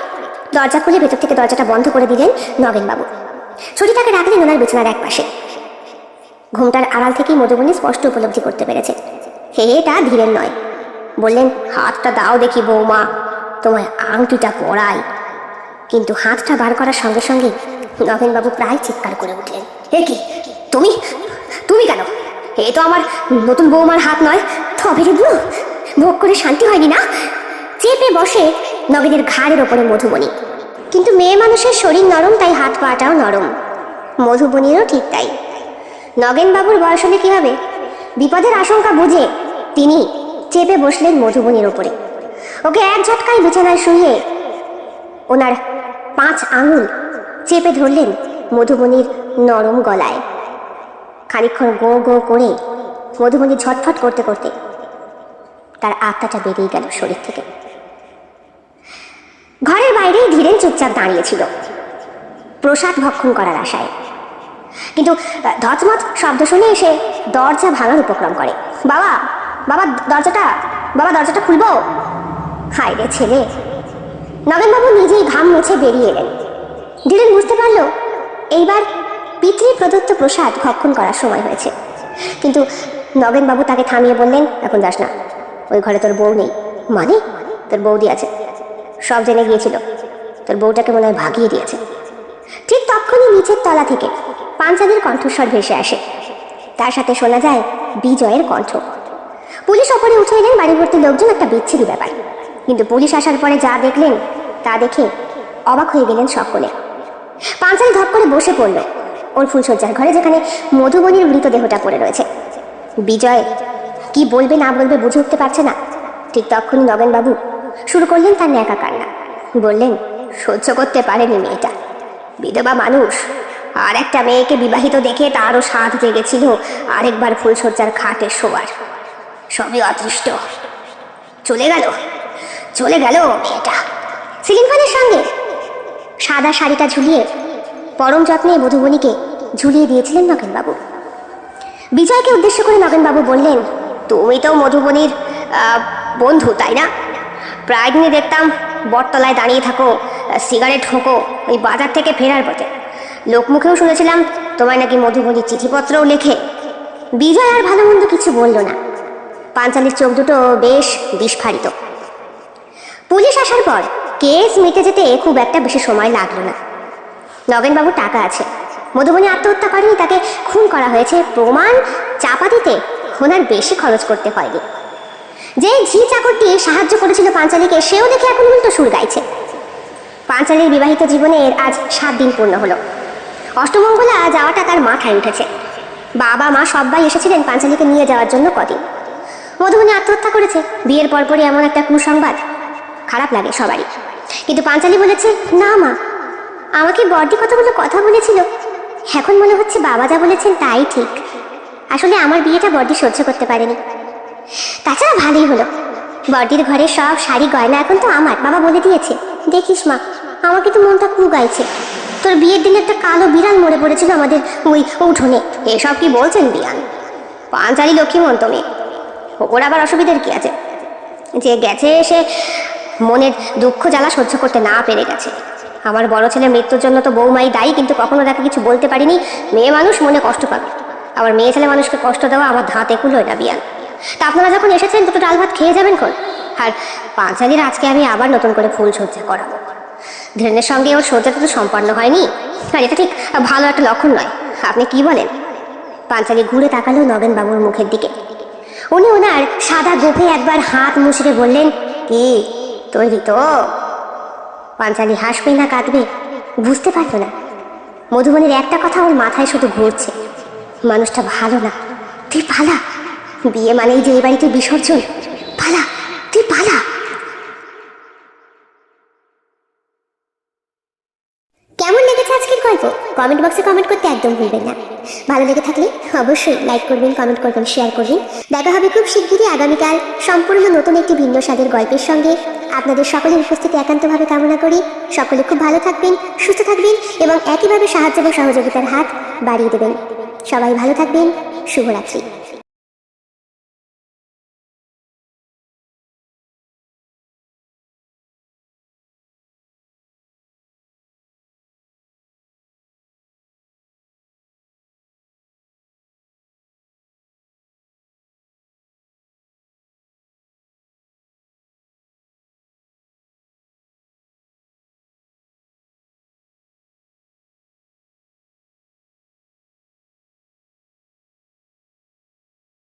দরজা খুলে ভেতর থেকে দরজাটা বন্ধ করে দিলেন নগেনবাবু। ছড়িটাকে রাখলেন ওনার বিছানার এক পাশে। ঘুমটার আড়াল থেকেই মধুবনী স্পষ্ট উপলব্ধি করতে পেরেছে এটা ধীরের নয়। বললেন, হাতটা দাও দেখি বৌমা, তোমায় আংটিটা পরাই। কিন্তু হাতটা বার করার সঙ্গে সঙ্গে নগেনবাবু প্রায় চিৎকার করে উঠলেন, এ কি তুমি তুমি কেন? এ তো আমার নতুন বৌমার হাত নয়। তবে রে বুড়ো, ভোগ করে শান্তি হয়নি না? চেপে বসে নগেনের ঘাড়ের ওপরে মধুবনী। কিন্তু মেয়ে মানুষের শরীর নরম, তাই হাত পাটাও নরম। মধুবনীরও ঠিক তাই। নগেনবাবুর বয়স হলে কি হবে? বিপদের আশঙ্কা বুঝে তিনি চেপে বসলেন মধুবনীর ওপরে। ওকে এক ঝটকায় বিছানায় শুইয়ে ওনার 5 আঙুল চেপে ধরলেন মধুবনীর নরম গলায়। খানিকক্ষণ গো গো করে মধুবনী ঝটফট করতে করতে তার আত্মাটা বেরিয়ে গেল শরীর থেকে। ঘরের বাইরে ধীরেন চুপচাপ দাঁড়িয়েছিল প্রসাদ ভক্ষণ করার আশায়। কিন্তু ধচমচ শব্দ শুনে এসে দরজা ভাঙার উপক্রম করে। বাবা বাবা দরজাটা খুলবো। হায় রে ছেলে। নগেনবাবু নিজেই ঘাম মুছে বেরিয়ে এলেন। ধীরেন বুঝতে পারল এইবার পিতৃ প্রদত্ত প্রসাদ ভক্ষণ করার সময় হয়েছে। কিন্তু নগেনবাবু তাকে থামিয়ে বললেন, এখন যাস না, ওই ঘরে তোর বউ নেই। মানে? তোর বৌদি আছে, সব জেনে গিয়েছিল। তোর বউটাকে মনে হয় ভাগিয়ে দিয়েছে। ঠিক তখনই নিচের তলা থেকে পাঞ্চালির কণ্ঠস্বর ভেসে আসে। তার সাথে শোনা যায় বিজয়ের কণ্ঠ। পুলিশ ওপরে উঠে এলেন। বাড়ি ভর্তি লোকজন, একটা বিচ্ছিরি ব্যাপার। কিন্তু পুলিশ আসার পরে যা দেখলেন তা দেখে অবাক হয়ে গেলেন সকলে। পাঞ্চালি ধপ করে বসে পড়ল ওর ফুলসজ্জার ঘরে, যেখানে মধুবনীর মৃতদেহটা পড়ে রয়েছে। বিজয় কি বলবে না বলবে বুঝে উঠতে পারছে না। ঠিক তখনই নগেনবাবু শুরু করলেন তার ন্যাকা কান্না। বললেন, সহ্য করতে পারেনি মেয়েটা, বিধবা মানুষ। আর একটা মেয়েকে বিবাহিত দেখে তারও স্বাদ জেগেছিল আরেকবার ফুলসজ্জার খাটে শোয়ার। সবই অদৃষ্ট। চলে গেল মেয়েটা। সিলিং ফ্যানের সঙ্গে সাদা শাড়িটা ঝুলিয়ে পরম যত্নে মধুবনীকে ঝুলিয়ে দিয়েছিলেন নগেনবাবু। বিজয়কে উদ্দেশ্য করে নগেনবাবু বললেন, তুমি তো মধুবনীর বন্ধু তাই না? প্রায় দিনই দেখতাম বটতলায় দাঁড়িয়ে থাকো, সিগারেট ঠোকো ওই বাজার থেকে ফেরার পথে। লোকমুখেও শুনেছিলাম তোমায় নাকি মধুবনীর চিঠিপত্রও লেখে। বিজয় আর ভালো মন্দ কিছু বলল না। পাঞ্চালির চোখ দুটো বেশ বিস্ফারিত। পুলিশ আসার পর কেস মিটে যেতে খুব একটা বেশি সময় লাগলো না। নগেনবাবুর টাকা আছে, মধুবনী আত্মহত্যা করেনি, তাকে খুন করা হয়েছে, প্রমাণ চাপা দিতে ওনার বেশি খরচ করতে হয়নি। যে ঝি চাকরটি সাহায্য করেছিল পাঞ্চালিকে, সেও দেখে এখন উল্টো সুর গাইছে। পাঞ্চালির বিবাহিত জীবনের আজ 7 দিন পূর্ণ হলো। অষ্টমঙ্গলা যাওয়াটা তার মাথায় উঠেছে। বাবা মা সবাই এসেছিলেন পাঞ্চালিকে নিয়ে যাওয়ার জন্য কদিন। মধুবনী আত্মহত্যা করেছে, বিয়ের পরপরই এমন একটা কুসংবাদ। খারাপ লাগে সবারই, কিন্তু পাঞ্চালি বলেছে, না মা, আমাকে বড়দি কতগুলো কথা বলেছিল, এখন মনে হচ্ছে বাবা যা বলেছেন তাই ঠিক। আসলে আমার বিয়েটা বড়দি সহ্য করতে পারেনি। তাছাড়া ভালোই হলো, বড়দির ঘরে সব শাড়ি গয়না এখন তো আমার, বাবা বলে দিয়েছে। দেখিস মা, আমাকে তো মনটা কু গাইছে। তোর বিয়ের দিনে একটা কালো বিড়াল মরে পড়েছিল আমাদের ওই উঠোনে। এসব কি বলছেন বিয়ান? পাঞ্চালি লক্ষ্মীমন্ত মেয়ে, ওর আবার অসুবিধার কি আছে? যে গেছে সে মনের দুঃখ জ্বালা সহ্য করতে না পেরে গেছে। আমার বড় ছেলের মৃত্যুর জন্য তো বৌমাই দায়ী, কিন্তু কখনো তাকে কিছু বলতে পারিনি। মেয়ে মানুষ মনে কষ্ট পাবে, আবার মেয়ে ছেলে মানুষকে কষ্ট দেওয়া আমার ধাতে কুলোয় না বিয়ান। তা আপনারা যখন এসেছেন দুটো ডাল ভাত খেয়ে যাবেন কোন। আর পাঁচালির আজকে আমি আবার নতুন করে ফুল সজ্জা করাবো। ধীরেনের সঙ্গে ওর সজ্জাটা তো সম্পন্ন হয়নি, আর এটা ঠিক ভালো একটা লক্ষণ নয়। আপনি কি বলেন? পাঞ্চালি ঘুরে তাকালো নগেন বাবুর মুখের দিকে। উনি ওনার সাদা গোফে একবার হাত মুছড়ে বললেন, কি তৈরি তো? পাঞ্চালি হাসবে না কাঁদবে বুঝতে পারতো না। মধুবনের একটা কথা ওর মাথায় শুধু ঘুরছে, মানুষটা ভালো না, তুই পালা। বিয়ে মানেই যে এই বাড়িতে বিসর্জন, পালা, তুই পালা। কেমন লেগেছে আজকের গল্প? কমেন্ট বক্সে কমেন্ট করতে একদম ভুলবেন না। ভালো লেগে থাকলে অবশ্যই লাইক করবেন, কমেন্ট করবেন, শেয়ার করবেন। দেখা হবে খুব শিগগিরই আগামীকাল সম্পূর্ণ নতুন একটি ভিন্ন স্বাদের গল্পের সঙ্গে। আপনাদের সকলের উপস্থিতি একান্তভাবে কামনা করি। সকলে খুব ভালো থাকবেন, সুস্থ থাকবেন এবং একইভাবে সাহায্য এবং সহযোগিতার হাত বাড়িয়ে দেবেন। সবাই ভালো থাকবেন। শুভরাত্রি।